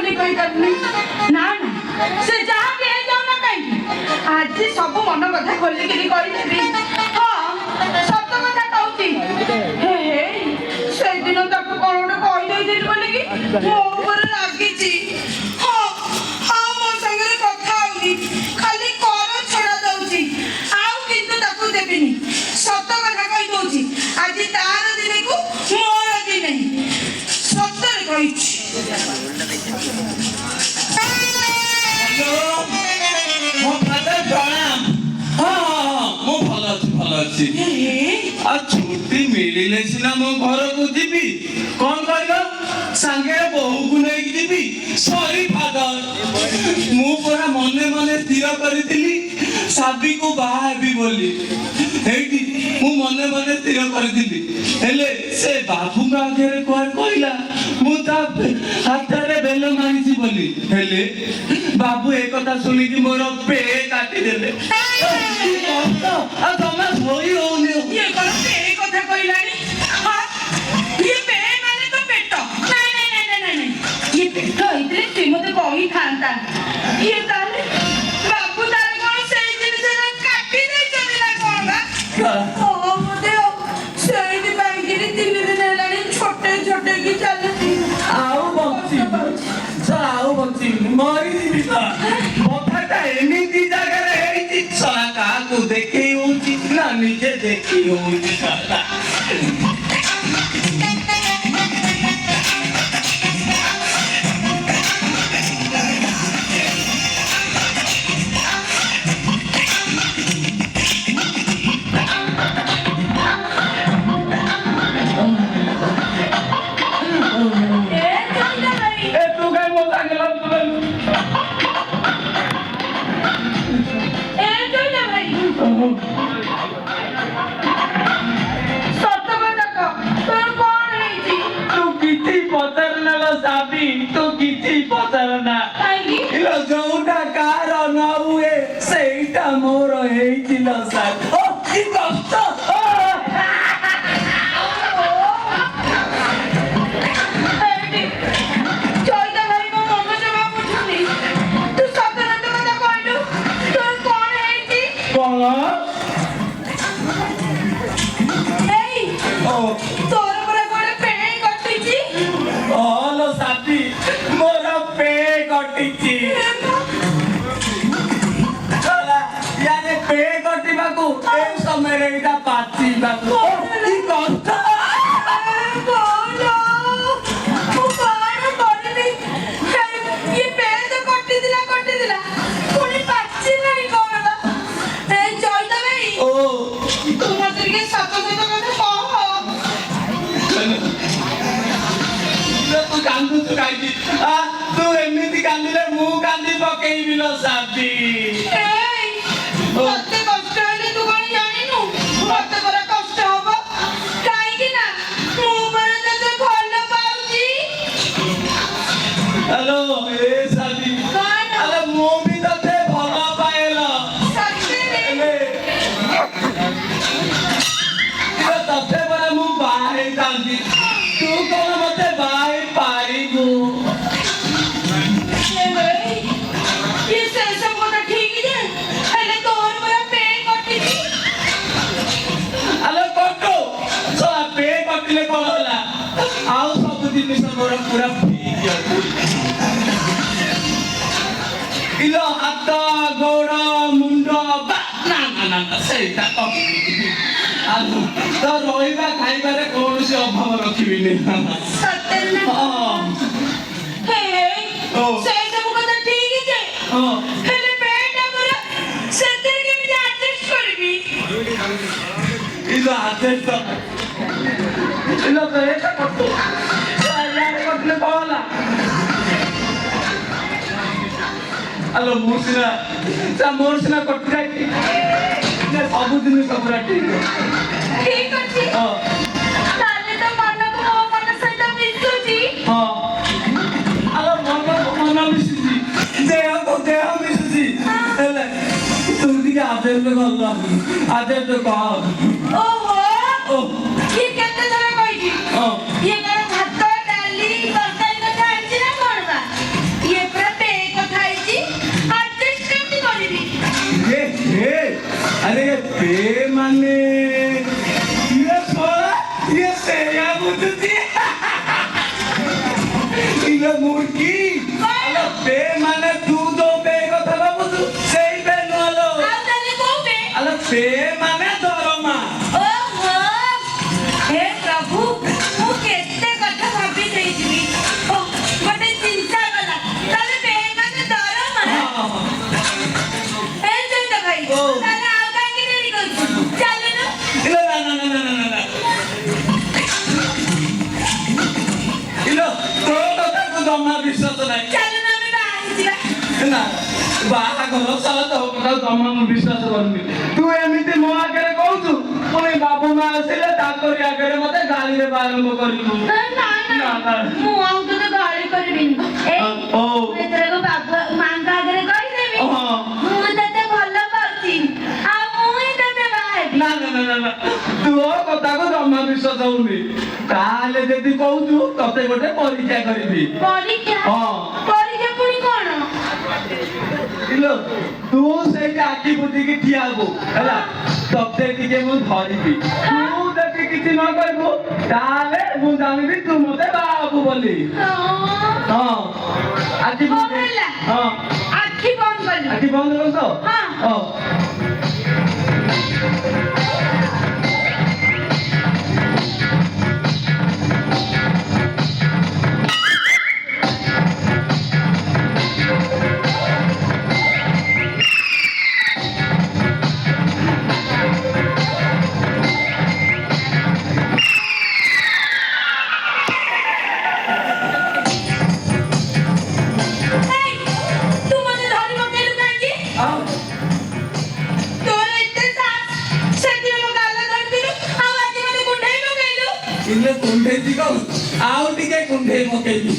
ବୋଲି କହିପାରୁନି। ନା ନା ସେ ଯାହା ବି ହେଇଯାଉ ନା କାହିଁକି ଆଜି ସବୁ ମନ କଥା ଖୋଲିକିରି କହିଦେବି। ହଁ ସତ କଥା କହୁଛି। ସେଇଦିନ ତାକୁ କଣ ଗୋଟେ କହିଦେଇଥିଲି ବୋଲିକି ମୋ ଉପରେ ରାଗିଛି। ହଁ ଆଉ ମୋ ସାଙ୍ଗରେ କଥା ହଉନି, ଖାଲି କର ଛଡା ଦଉଛି। ଆଉ କିନ୍ତୁ ତାକୁ ଦେବିନି। ସତ କଥା କହିଦଉଛି, ଆଜି ତାର ଦିନକୁ ମୋର ଦିନ। ସତରେ କହିଛି। छुट्टी मिलिले सिना मो घर को जीवी कौन कहल सांगे बहु को नहीं जीवी सॉरी फादर मु पूरा मने मने स्थिर करिथिली साबी को बाहा हेबी बोली हेठी मु मने मने स्थिर करिथिली हेले से बाबू का आगे कोन कहला मु ता हाथ रे बेल मांगीची बोली हेले बाबू एक कथा सुनी कि मोर पे काटी देले आ तमे होई होनी ये कौन पे कथा कहलानी? हां ये पे माने तो पेट। नहीं ये पेट इतने से मते कही थांता। ये ताले बाबू तारे कोन से दिन से काटी दे चला कोन बा ओ मते सेई दी बांगिरी 3 दिन हेलानी छोटे छोटे की चलती आओ बच्ची मरी जीवी कथाटा एमिति जगह रे सला का को देखी होची ना निजे देखी होची सला तू एमिति कांदिले मु कांदी पकेई बिलो साबी मते कष्ट हेले तू कोन जानिनु मते बड़ा कष्ट होबो काई कि ना मु बरे तते भलो पाउची। हेलो ए साबी अरे मु भी तते भलो पाएलो सच्ची रे ये तते बड़ा मु बाहे कांदी तू कोन मते बाहे पारिबू पूरा इलो हाथ गोड़ मुंड ना सेटा तो रहा खाइबारे कौन से अभाव रखिबिनी हेलो मोरसिना कट जाए सब दिन सब ठीक अछि ताले तो मन को मन सहित मिसुजी हां हेलो मन मिसुजी देह मिसुजी हेले तुम दिके आदेश गल्ला आदेश तो कह ओहो ये केते समय कहि ये कर भात डाली तरकारी कथा आछि ना कोन बा ଏ ମାନେ ଇଏ ଶଳା ଇଏ ସେଇଆ ବୁଝୁଛି ଇଏ ମୁର୍ଗୀ ଆଲୋ ବେ ମାନେ ତୁ ଯୋଉ ବେ କଥା ଭାବୁଛୁ ସେଇ ବେ ନୁହଁଲୋ ଆଉ ତାହେଲେ କୋଉ ବେ? ଆଲୋ ବେ ମାନେ ଦରମା ଓହୋ ହେ ପ୍ରଭୁ ମୁଁ କେତେ କଥା ଭାବି ଦେଇଥିଲି ଓ ଗୋଟେ ଚିନ୍ତା ଗଲା ତାହେଲେ ବେ ମାନେ ଦରମା ଏ ଚୈତ ଭାଇ ଓ। ତାହେଲେ ଆଉ କାହିଁକି ଡେରି କରୁଛୁ ଚାଲୁନୁ ଇଲୋ ନା ଇଲୋ ତୋ କଥାକୁ ଜମା ବିଶ୍ୱାସ ନାହିଁ ଚାଲୁନୁ ଆମେ ବାହା ହେଇଯିବା ନା ବାହାଘର ସହ ତୋ କଥା ଜମା ମୁଁ ବିଶ୍ୱାସ କରୁନି ତୁ ଏମିତି ମୋ ଆଗରେ କହୁଛୁ ପୁଣି ବାବୁ ମା ଆସିଲେ ତାଙ୍କରି ଆଗରେ ମତେ ଗାଳିରେ ଆରମ୍ଭ କରିବୁ ନା ନା, ନା ନା। ମୁଁ ଆଉ ତୋତେ ଗାଳି କରିବିନି ଓ। ମୁଁ ଏଥରକ ବାବୁ ମାଙ୍କ ଆଗରେ କହିଦେବି ହଁ। ମୁଁ ତତେ ଭଲ ପାଉଛି ଆଉ ମୁଁ ହିଁ ତତେ ବାହା ହେବି ନା ତୋ କଥାକୁ ଜମା ବିଶ୍ୱାସ ହଉନି ତାହେଲେ ଯଦି କହୁଛୁ ତତେ ଗୋଟେ ପରୀକ୍ଷା କରିବି ପରୀକ୍ଷା ହଁ। ପରୀକ୍ଷା ପୁଣି କଣ ଇଲୋ ତୁ ସେଇଠି ଆଖି ବୁଝିକି ଠିଆ ହବୁ ହେଲା ତତେ ଟିକେ ମୁଁ ଧରିବି ତୁ ଯଦି କିଛି ନ କରିବୁ ତାହେଲେ ମୁଁ ଜାଣିବି ତୁ ମତେ ବାହା ହବୁ ବୋଲି ହଁ ଆଖି ହଉ ବୁଝି ହେଲା ହଁ ଆଖି ବନ୍ଦ କଲୁ ଆଖି ବନ୍ଦ କର ତ ହଁ। ହଁ ଏଇ, ତୁ ମତେ ଧରି ପକେଇଲୁ କାହିଁକି ଆଉ ତୋର ଏତେ ସାହସ ସେଦିନ ମୋ ଗାଲ ଧରିଥିଲୁ ଆଉ ଆଜି ମତେ କୁଣ୍ଢେଇ ପକେଇଲୁ ଇଲେ କୁଣ୍ଢେଇଛି କଣ ଆଉ ଟିକେ କୁଣ୍ଢେଇ ପକେଇବି